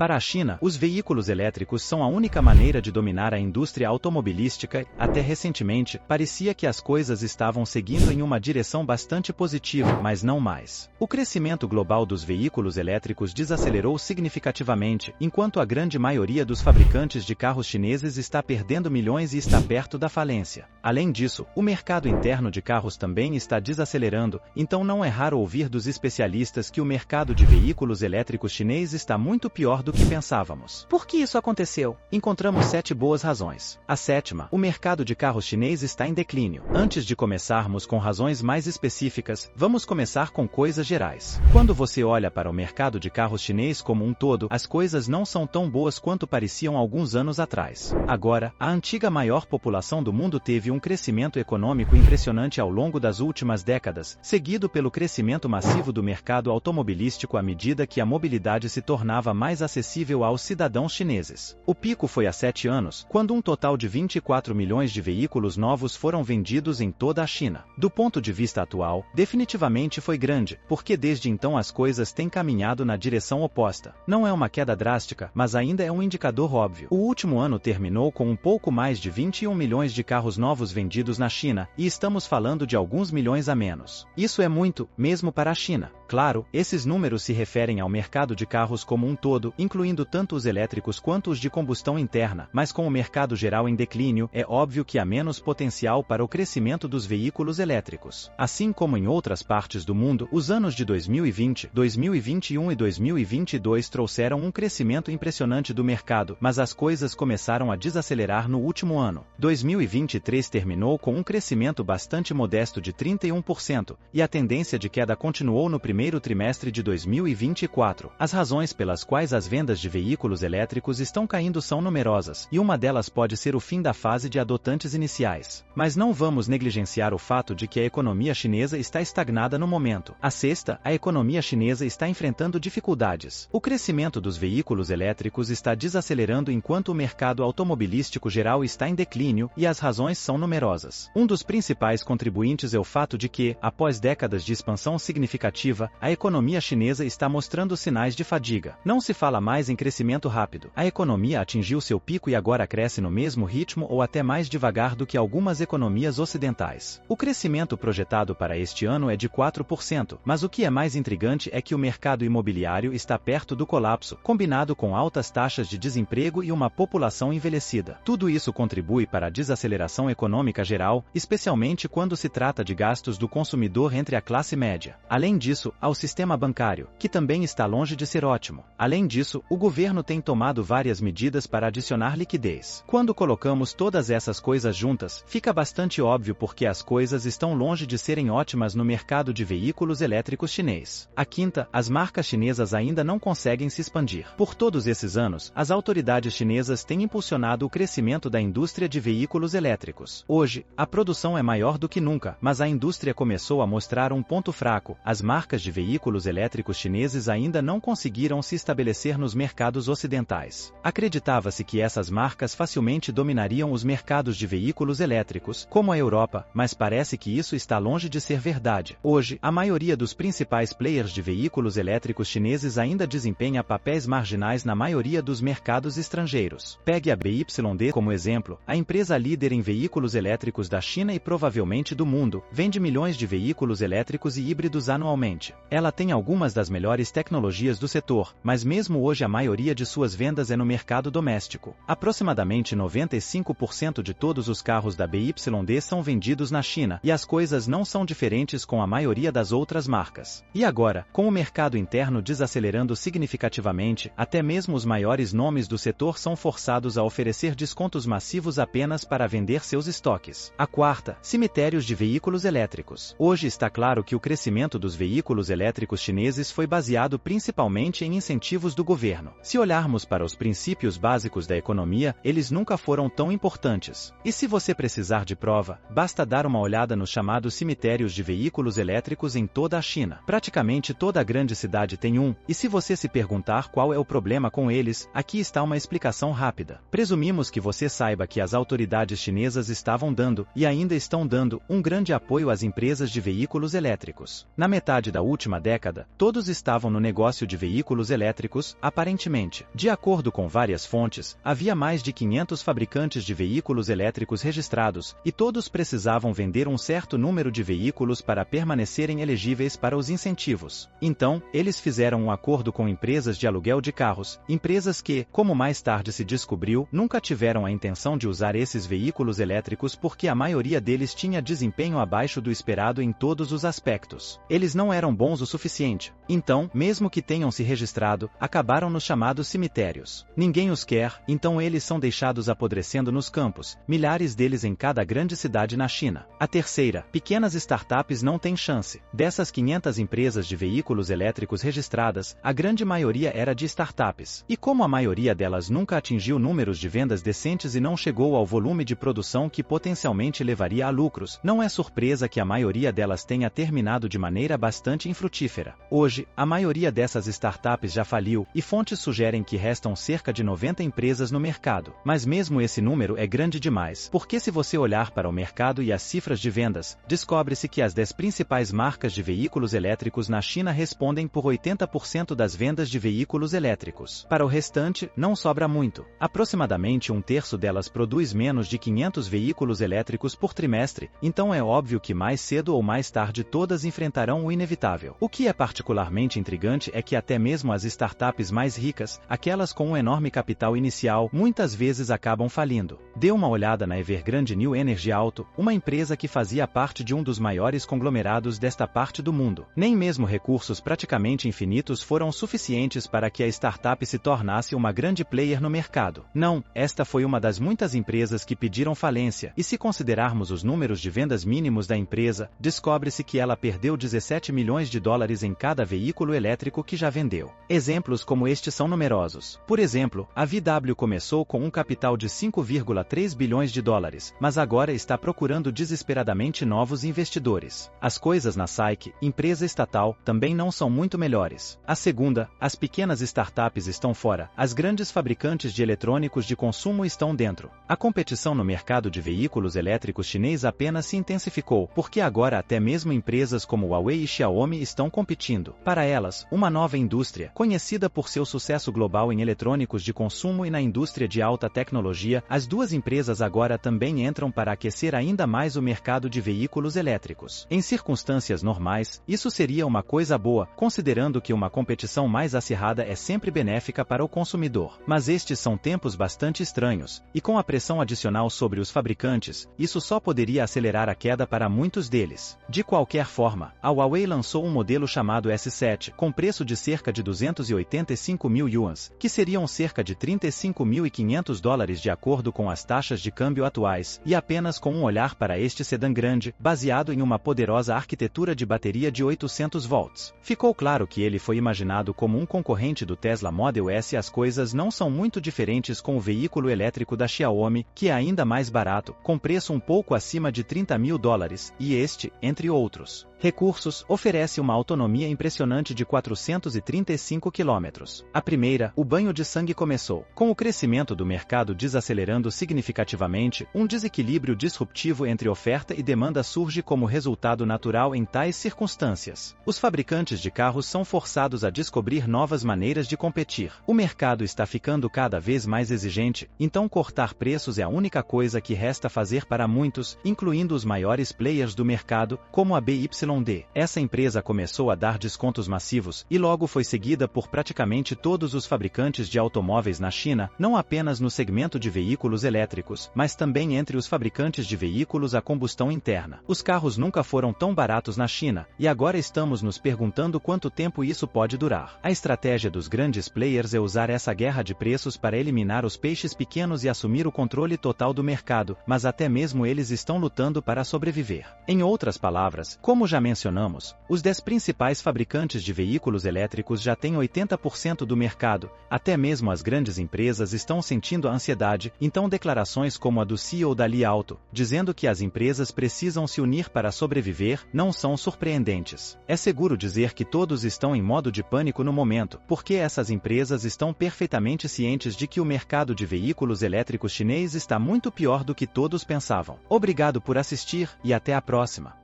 Para a China, os veículos elétricos são a única maneira de dominar a indústria automobilística. Até recentemente, parecia que as coisas estavam seguindo em uma direção bastante positiva, mas não mais. O crescimento global dos veículos elétricos desacelerou significativamente, enquanto a grande maioria dos fabricantes de carros chineses está perdendo milhões e está perto da falência. Além disso, o mercado interno de carros também está desacelerando, então não é raro ouvir dos especialistas que o mercado de veículos elétricos chinês está muito pior do que pensávamos. Por que isso aconteceu? Encontramos 7 boas razões. A sétima, o mercado de carros chinês está em declínio. Antes de começarmos com razões mais específicas, vamos começar com coisas gerais. Quando você olha para o mercado de carros chinês como um todo, as coisas não são tão boas quanto pareciam alguns anos atrás. Agora, a antiga maior população do mundo teve um crescimento econômico impressionante ao longo das últimas décadas, seguido pelo crescimento massivo do mercado automobilístico à medida que a mobilidade se tornava mais acessível aos cidadãos chineses. O pico foi há 7 anos, quando um total de 24 milhões de veículos novos foram vendidos em toda a China. Do ponto de vista atual, definitivamente foi grande, porque desde então as coisas têm caminhado na direção oposta. Não é uma queda drástica, mas ainda é um indicador óbvio. O último ano terminou com um pouco mais de 21 milhões de carros novos vendidos na China, e estamos falando de alguns milhões a menos. Isso é muito, mesmo para a China. Claro, esses números se referem ao mercado de carros como um todo, incluindo tanto os elétricos quanto os de combustão interna, mas com o mercado geral em declínio, é óbvio que há menos potencial para o crescimento dos veículos elétricos. Assim como em outras partes do mundo, os anos de 2020, 2021 e 2022 trouxeram um crescimento impressionante do mercado, mas as coisas começaram a desacelerar no último ano. 2023 terminou com um crescimento bastante modesto de 31%, e a tendência de queda continuou no primeiro trimestre de 2024. As razões pelas quais as vendas de veículos elétricos estão caindo são numerosas, e uma delas pode ser o fim da fase de adotantes iniciais. Mas não vamos negligenciar o fato de que a economia chinesa está estagnada no momento. A sexta, a economia chinesa está enfrentando dificuldades. O crescimento dos veículos elétricos está desacelerando enquanto o mercado automobilístico geral está em declínio, e as razões são numerosas. Um dos principais contribuintes é o fato de que, após décadas de expansão significativa, a economia chinesa está mostrando sinais de fadiga. Não se fala mais em crescimento rápido. A economia atingiu seu pico e agora cresce no mesmo ritmo ou até mais devagar do que algumas economias ocidentais. O crescimento projetado para este ano é de 4%, mas o que é mais intrigante é que o mercado imobiliário está perto do colapso, combinado com altas taxas de desemprego e uma população envelhecida. Tudo isso contribui para a desaceleração econômica geral, especialmente quando se trata de gastos do consumidor entre a classe média. Além disso, há o sistema bancário, que também está longe de ser ótimo. Além disso, o governo tem tomado várias medidas para adicionar liquidez. Quando colocamos todas essas coisas juntas, fica bastante óbvio porque as coisas estão longe de serem ótimas no mercado de veículos elétricos chinês. A quinta, as marcas chinesas ainda não conseguem se expandir. Por todos esses anos, as autoridades chinesas têm impulsionado o crescimento da indústria de veículos elétricos. Hoje, a produção é maior do que nunca, mas a indústria começou a mostrar um ponto fraco. As marcas de veículos elétricos chineses ainda não conseguiram se estabelecer nos mercados ocidentais. Acreditava-se que essas marcas facilmente dominariam os mercados de veículos elétricos, como a Europa, mas parece que isso está longe de ser verdade. Hoje, a maioria dos principais players de veículos elétricos chineses ainda desempenha papéis marginais na maioria dos mercados estrangeiros. Pegue a BYD como exemplo, a empresa líder em veículos elétricos da China e provavelmente do mundo, vende milhões de veículos elétricos e híbridos anualmente. Ela tem algumas das melhores tecnologias do setor, mas mesmo hoje a maioria de suas vendas é no mercado doméstico. Aproximadamente 95% de todos os carros da BYD são vendidos na China, e as coisas não são diferentes com a maioria das outras marcas. E agora, com o mercado interno desacelerando significativamente, até mesmo os maiores nomes do setor são forçados a oferecer descontos massivos apenas para vender seus estoques. A quarta, cemitérios de veículos elétricos. Hoje está claro que o crescimento dos veículos elétricos chineses foi baseado principalmente em incentivos do governo. Se olharmos para os princípios básicos da economia, eles nunca foram tão importantes. E se você precisar de prova, basta dar uma olhada nos chamados cemitérios de veículos elétricos em toda a China. Praticamente toda grande cidade tem um, e se você se perguntar qual é o problema com eles, aqui está uma explicação rápida. Presumimos que você saiba que as autoridades chinesas estavam dando, e ainda estão dando, um grande apoio às empresas de veículos elétricos. Na metade da última década, todos estavam no negócio de veículos elétricos, aparentemente. De acordo com várias fontes, havia mais de 500 fabricantes de veículos elétricos registrados, e todos precisavam vender um certo número de veículos para permanecerem elegíveis para os incentivos. Então, eles fizeram um acordo com empresas de aluguel de carros, empresas que, como mais tarde se descobriu, nunca tiveram a intenção de usar esses veículos elétricos porque a maioria deles tinha desempenho abaixo do esperado em todos os aspectos. Eles não eram bons o suficiente. Então, mesmo que tenham se registrado, acabaram nos chamados cemitérios. Ninguém os quer, então eles são deixados apodrecendo nos campos, milhares deles em cada grande cidade na China. A terceira, pequenas startups não têm chance. Dessas 500 empresas de veículos elétricos registradas, a grande maioria era de startups. E como a maioria delas nunca atingiu números de vendas decentes e não chegou ao volume de produção que potencialmente levaria a lucros, não é surpresa que a maioria delas tenha terminado de maneira bastante infrutífera. Hoje, a maioria dessas startups já faliu, e fontes sugerem que restam cerca de 90 empresas no mercado. Mas mesmo esse número é grande demais, porque se você olhar para o mercado e as cifras de vendas, descobre-se que as 10 principais marcas de veículos elétricos na China respondem por 80% das vendas de veículos elétricos. Para o restante, não sobra muito. Aproximadamente um terço delas produz menos de 500 veículos elétricos por trimestre, então é óbvio que mais cedo ou mais tarde todas enfrentarão o inevitável. O que é particularmente intrigante é que até mesmo as startups mais ricas, aquelas com um enorme capital inicial, muitas vezes acabam falindo. Dê uma olhada na Evergrande New Energy Auto, uma empresa que fazia parte de um dos maiores conglomerados desta parte do mundo. Nem mesmo recursos praticamente infinitos foram suficientes para que a startup se tornasse uma grande player no mercado. Não, esta foi uma das muitas empresas que pediram falência, e se considerarmos os números de vendas mínimos da empresa, descobre-se que ela perdeu 17 milhões de dólares em cada veículo elétrico que já vendeu. Exemplos como este são numerosos. Por exemplo, a VW começou com um capital de 5,3 bilhões de dólares, mas agora está procurando desesperadamente novos investidores. As coisas na SAIC, empresa estatal, também não são muito melhores. A segunda, as pequenas startups estão fora, as grandes fabricantes de eletrônicos de consumo estão dentro. A competição no mercado de veículos elétricos chinês apenas se intensificou, porque agora até mesmo empresas como Huawei e Xiaomi estão competindo. Para elas, uma nova indústria, conhecida por seu sucesso global em eletrônicos de consumo e na indústria de alta tecnologia, as duas empresas agora também entram para aquecer ainda mais o mercado de veículos elétricos. Em circunstâncias normais, isso seria uma coisa boa, considerando que uma competição mais acirrada é sempre benéfica para o consumidor. Mas estes são tempos bastante estranhos, e com a pressão adicional sobre os fabricantes, isso só poderia acelerar a queda para muitos deles. De qualquer forma, a Huawei lançou um modelo chamado S7, com preço de cerca de 285 mil yuans, que seriam cerca de 35.500 dólares de acordo com as taxas de câmbio atuais, e apenas com um olhar para este sedã grande, baseado em uma poderosa arquitetura de bateria de 800 volts. Ficou claro que ele foi imaginado como um concorrente do Tesla Model S. As coisas não são muito diferentes com o veículo elétrico da Xiaomi, que é ainda mais barato, com preço um pouco acima de 30 mil dólares, e este, entre outros recursos, oferece uma autonomia impressionante de 435 km. A primeira, o banho de sangue começou. Com o crescimento do mercado desacelerando significativamente, um desequilíbrio disruptivo entre oferta e demanda surge como resultado natural em tais circunstâncias. Os fabricantes de carros são forçados a descobrir novas maneiras de competir. O mercado está ficando cada vez mais exigente, então cortar preços é a única coisa que resta fazer para muitos, incluindo os maiores players do mercado, como a BYD. Essa empresa começou a dar descontos massivos, e logo foi seguida por praticamente todos os fabricantes de automóveis na China, não apenas no segmento de veículos elétricos, mas também entre os fabricantes de veículos a combustão interna. Os carros nunca foram tão baratos na China, e agora estamos nos perguntando quanto tempo isso pode durar. A estratégia dos grandes players é usar essa guerra de preços para eliminar os peixes pequenos e assumir o controle total do mercado, mas até mesmo eles estão lutando para sobreviver. Em outras palavras, como já mencionamos, os 10 principais fabricantes de veículos elétricos já têm 80% do mercado, até mesmo as grandes empresas estão sentindo a ansiedade, então declarações como a do CEO da Li Auto, dizendo que as empresas precisam se unir para sobreviver, não são surpreendentes. É seguro dizer que todos estão em modo de pânico no momento, porque essas empresas estão perfeitamente cientes de que o mercado de veículos elétricos chinês está muito pior do que todos pensavam. Obrigado por assistir, e até a próxima.